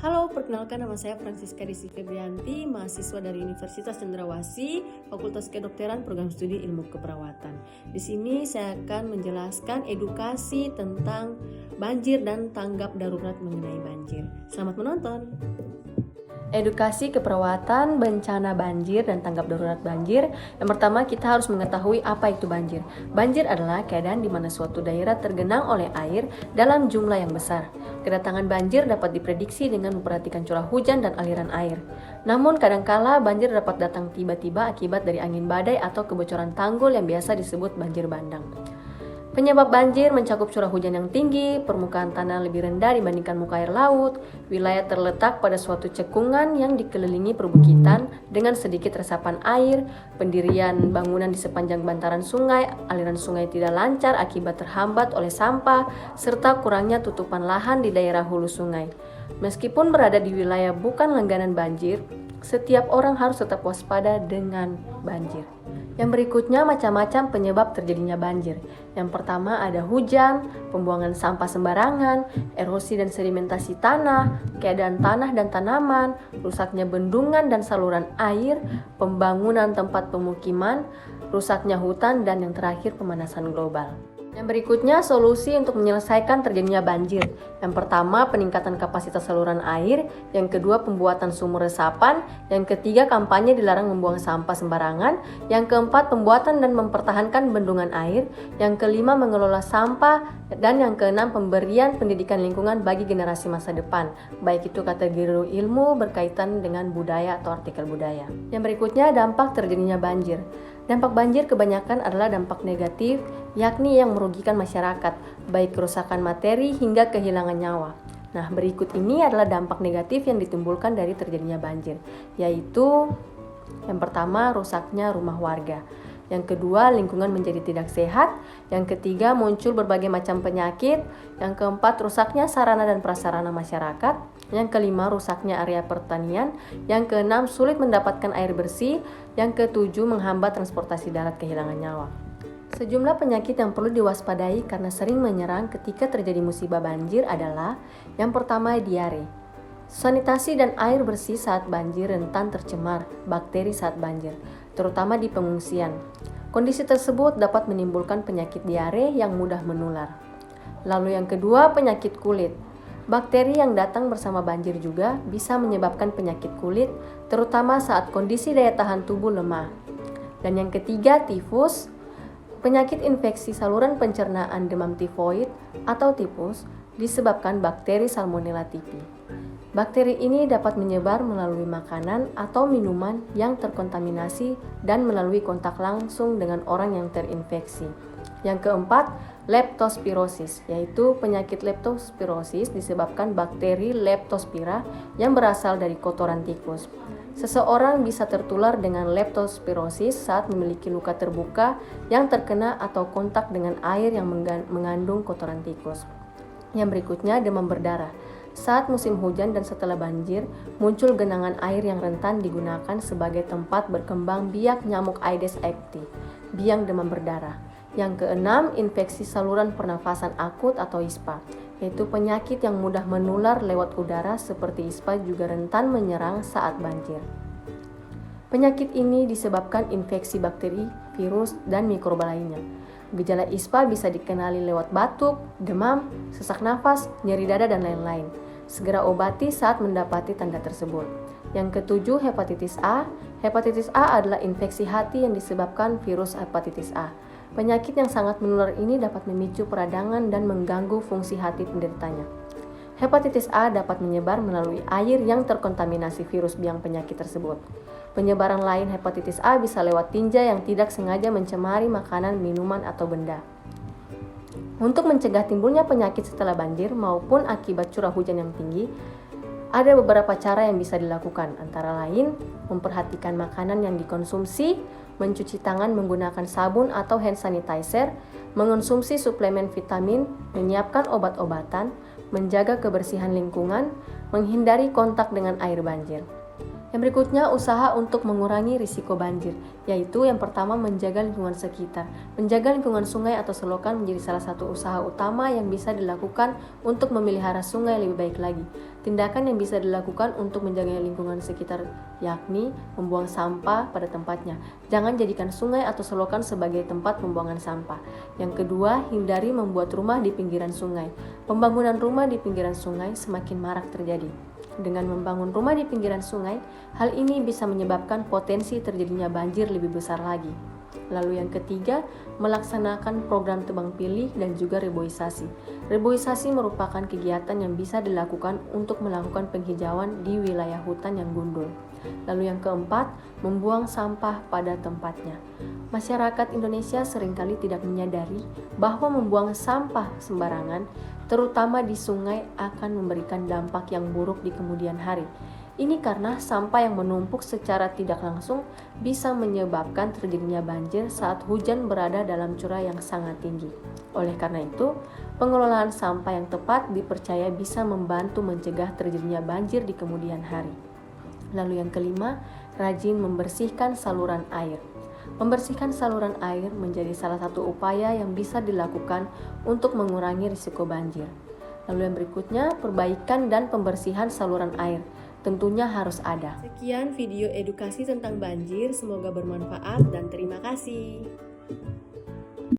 Halo, perkenalkan nama saya Francisca Desi Febrianti, mahasiswa dari Universitas Cendrawasih, Fakultas Kedokteran Program Studi Ilmu Keperawatan. Di sini saya akan menjelaskan edukasi tentang banjir dan tanggap darurat mengenai banjir. Selamat menonton. Edukasi keperawatan, bencana banjir, dan tanggap darurat banjir. Yang pertama, kita harus mengetahui apa itu banjir. Banjir adalah keadaan di mana suatu daerah tergenang oleh air dalam jumlah yang besar. Kedatangan banjir dapat diprediksi dengan memperhatikan curah hujan dan aliran air. Namun, kadangkala banjir dapat datang tiba-tiba akibat dari angin badai atau kebocoran tanggul yang biasa disebut banjir bandang. Penyebab banjir mencakup curah hujan yang tinggi, permukaan tanah lebih rendah dibandingkan muka air laut, wilayah terletak pada suatu cekungan yang dikelilingi perbukitan dengan sedikit resapan air, pendirian bangunan di sepanjang bantaran sungai, aliran sungai tidak lancar akibat terhambat oleh sampah, serta kurangnya tutupan lahan di daerah hulu sungai. Meskipun berada di wilayah bukan langganan banjir, setiap orang harus tetap waspada dengan banjir. Yang berikutnya macam-macam penyebab terjadinya banjir. Yang pertama ada hujan, pembuangan sampah sembarangan, erosi dan sedimentasi tanah, keadaan tanah dan tanaman, rusaknya bendungan dan saluran air, pembangunan tempat pemukiman, rusaknya hutan, dan yang terakhir pemanasan global. Yang berikutnya solusi untuk menyelesaikan terjadinya banjir. Yang pertama peningkatan kapasitas saluran air, yang kedua pembuatan sumur resapan, yang ketiga kampanye dilarang membuang sampah sembarangan, yang keempat pembuatan dan mempertahankan bendungan air, yang kelima mengelola sampah, dan yang keenam pemberian pendidikan lingkungan bagi generasi masa depan, baik itu kategori ilmu berkaitan dengan budaya atau artikel budaya. Yang berikutnya dampak terjadinya banjir. Dampak banjir kebanyakan adalah dampak negatif, yakni yang merugikan masyarakat, baik kerusakan materi hingga kehilangan nyawa. Nah, berikut ini adalah dampak negatif yang ditimbulkan dari terjadinya banjir, yaitu yang pertama, rusaknya rumah warga. Yang kedua, lingkungan menjadi tidak sehat. Yang ketiga, muncul berbagai macam penyakit. Yang keempat, rusaknya sarana dan prasarana masyarakat. Yang kelima, rusaknya area pertanian. Yang keenam, sulit mendapatkan air bersih. Yang ketujuh, menghambat transportasi darat kehilangan nyawa. Sejumlah penyakit yang perlu diwaspadai karena sering menyerang ketika terjadi musibah banjir adalah yang pertama, diare. Sanitasi dan air bersih saat banjir rentan tercemar bakteri saat banjir, terutama di pengungsian. Kondisi tersebut dapat menimbulkan penyakit diare yang mudah menular. Lalu yang kedua, penyakit kulit. Bakteri yang datang bersama banjir juga bisa menyebabkan penyakit kulit, terutama saat kondisi daya tahan tubuh lemah. Dan yang ketiga, tifus. Penyakit infeksi saluran pencernaan demam tifoid atau tipus disebabkan bakteri Salmonella typhi. Bakteri ini dapat menyebar melalui makanan atau minuman yang terkontaminasi dan melalui kontak langsung dengan orang yang terinfeksi. Yang keempat, leptospirosis, yaitu penyakit leptospirosis disebabkan bakteri Leptospira yang berasal dari kotoran tikus. Seseorang bisa tertular dengan leptospirosis saat memiliki luka terbuka yang terkena atau kontak dengan air yang mengandung kotoran tikus. Yang berikutnya, demam berdarah. Saat musim hujan dan setelah banjir, muncul genangan air yang rentan digunakan sebagai tempat berkembang biak nyamuk Aedes aegypti, biang demam berdarah. Yang keenam, infeksi saluran pernafasan akut atau ISPA, yaitu penyakit yang mudah menular lewat udara seperti ISPA juga rentan menyerang saat banjir. Penyakit ini disebabkan infeksi bakteri, virus, dan mikroba lainnya. Gejala ISPA bisa dikenali lewat batuk, demam, sesak nafas, nyeri dada, dan lain-lain. Segera obati saat mendapati tanda tersebut. Yang ketujuh, hepatitis A. Hepatitis A adalah infeksi hati yang disebabkan virus hepatitis A. Penyakit yang sangat menular ini dapat memicu peradangan dan mengganggu fungsi hati penderitanya. Hepatitis A dapat menyebar melalui air yang terkontaminasi virus biang penyakit tersebut. Penyebaran lain hepatitis A bisa lewat tinja yang tidak sengaja mencemari makanan, minuman, atau benda. Untuk mencegah timbulnya penyakit setelah banjir maupun akibat curah hujan yang tinggi, ada beberapa cara yang bisa dilakukan, antara lain memperhatikan makanan yang dikonsumsi, mencuci tangan menggunakan sabun atau hand sanitizer, mengonsumsi suplemen vitamin, menyiapkan obat-obatan, menjaga kebersihan lingkungan, menghindari kontak dengan air banjir. Yang berikutnya, usaha untuk mengurangi risiko banjir, yaitu yang pertama menjaga lingkungan sekitar. Menjaga lingkungan sungai atau selokan menjadi salah satu usaha utama yang bisa dilakukan untuk memelihara sungai lebih baik lagi. Tindakan yang bisa dilakukan untuk menjaga lingkungan sekitar yakni membuang sampah pada tempatnya. Jangan jadikan sungai atau selokan sebagai tempat pembuangan sampah. Yang kedua, hindari membuat rumah di pinggiran sungai. Pembangunan rumah di pinggiran sungai semakin marak terjadi. Dengan membangun rumah di pinggiran sungai, hal ini bisa menyebabkan potensi terjadinya banjir lebih besar lagi. Lalu yang ketiga, melaksanakan program tebang pilih dan juga reboisasi. Reboisasi merupakan kegiatan yang bisa dilakukan untuk melakukan penghijauan di wilayah hutan yang gundul. Lalu yang keempat, membuang sampah pada tempatnya. Masyarakat Indonesia seringkali tidak menyadari bahwa membuang sampah sembarangan, terutama di sungai, akan memberikan dampak yang buruk di kemudian hari. Ini karena sampah yang menumpuk secara tidak langsung bisa menyebabkan terjadinya banjir saat hujan berada dalam curah yang sangat tinggi. Oleh karena itu, pengelolaan sampah yang tepat dipercaya bisa membantu mencegah terjadinya banjir di kemudian hari. Lalu yang kelima, rajin membersihkan saluran air. Membersihkan saluran air menjadi salah satu upaya yang bisa dilakukan untuk mengurangi risiko banjir. Lalu yang berikutnya, perbaikan dan pembersihan saluran air. Tentunya harus ada. Sekian video edukasi tentang banjir, semoga bermanfaat dan terima kasih.